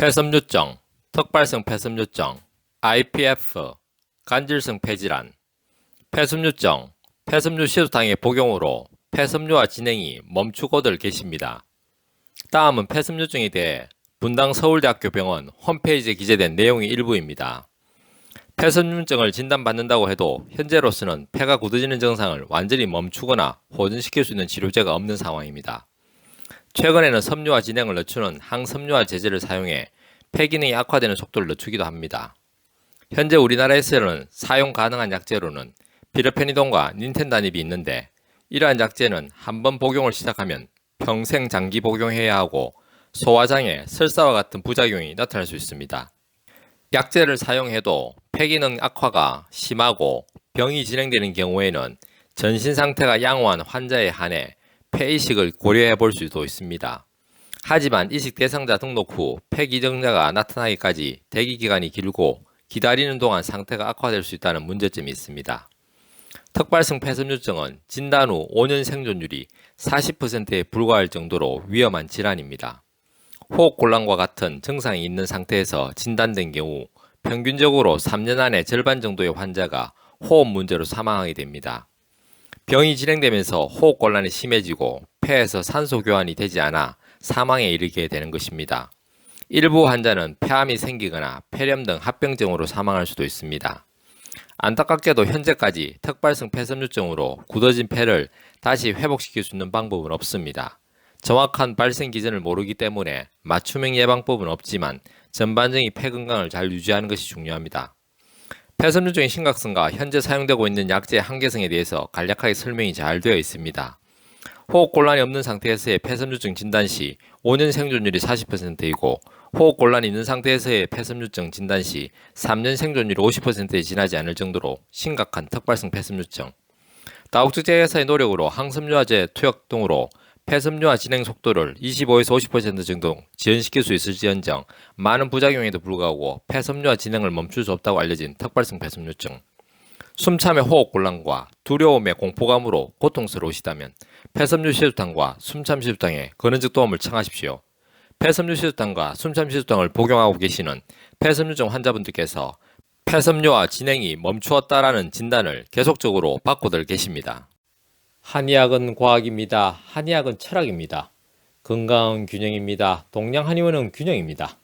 폐섬유증, 턱발성 폐섬유증, IPF, 간질성 폐질환. 폐섬유증, 폐섬유 시소탕의 복용으로 폐섬유화 진행이 멈추고들 계십니다. 다음은 폐섬유증에 대해 분당 서울대학교 병원 홈페이지에 기재된 내용의 일부입니다. 폐섬유증을 진단받는다고 해도 현재로서는 폐가 굳어지는 증상을 완전히 멈추거나 호전시킬 수 있는 치료제가 없는 상황입니다. 최근에는 섬유화 진행을 늦추는 항섬유화 제제를 사용해 폐 기능이 악화되는 속도를 늦추기도 합니다. 현재 우리나라에서는 사용 가능한 약제로는 피르페니돈과 닌텐다닙이 있는데, 이러한 약제는 한번 복용을 시작하면 평생 장기 복용해야 하고 소화장애, 설사와 같은 부작용이 나타날 수 있습니다. 약제를 사용해도 폐기능 악화가 심하고 병이 진행되는 경우에는 전신 상태가 양호한 환자에 한해 폐이식을 고려해 볼 수도 있습니다. 하지만 이식 대상자 등록 후 폐기증자가 나타나기까지 대기 기간이 길고 기다리는 동안 상태가 악화될 수 있다는 문제점이 있습니다. 턱발성 폐섬유증은 진단 후 5년 생존율이 40%에 불과할 정도로 위험한 질환입니다. 호흡곤란과 같은 증상이 있는 상태에서 진단된 경우 평균적으로 3년 안에 절반 정도의 환자가 호흡 문제로 사망하게 됩니다. 병이 진행되면서 호흡곤란이 심해지고 폐에서 산소 교환이 되지 않아 사망에 이르게 되는 것입니다. 일부 환자는 폐암이 생기거나 폐렴 등 합병증으로 사망할 수도 있습니다. 안타깝게도 현재까지 턱발성 폐섬유증으로 굳어진 폐를 다시 회복시킬 수 있는 방법은 없습니다. 정확한 발생 기전을 모르기 때문에 맞춤형 예방법은 없지만 전반적인 폐 건강을 잘 유지하는 것이 중요합니다. 폐섬유증의 심각성과 현재 사용되고 있는 약제의 한계성에 대해서 간략하게 설명이 잘 되어 있습니다. 호흡곤란이 없는 상태에서의 폐섬유증 진단 시 5년 생존율이 40%이고 호흡곤란이 있는 상태에서의 폐섬유증 진단 시 3년 생존율이 50%에 지나지 않을 정도로 심각한 턱발성 폐섬유증. 다국적제약회사의 노력으로 항섬유화제 투약 등으로 폐섬유화 진행 속도를 25에서 50% 정도 지연시킬 수 있을지언정 많은 부작용에도 불구하고 폐섬유화 진행을 멈출 수 없다고 알려진 턱발성 폐섬유증. 숨참의 호흡곤란과 두려움의 공포감으로 고통스러우시다면 폐섬유 시소탕과 숨참 시소탕에 근원적 도움을 청하십시오. 폐섬유 시소탕과 숨참 시소탕을 복용하고 계시는 폐섬유증 환자분들께서 폐섬유화 진행이 멈추었다라는 진단을 계속적으로 받고들 계십니다. 한의학은 과학입니다. 한의학은 철학입니다. 건강은 균형입니다. 동양 한의원은 균형입니다.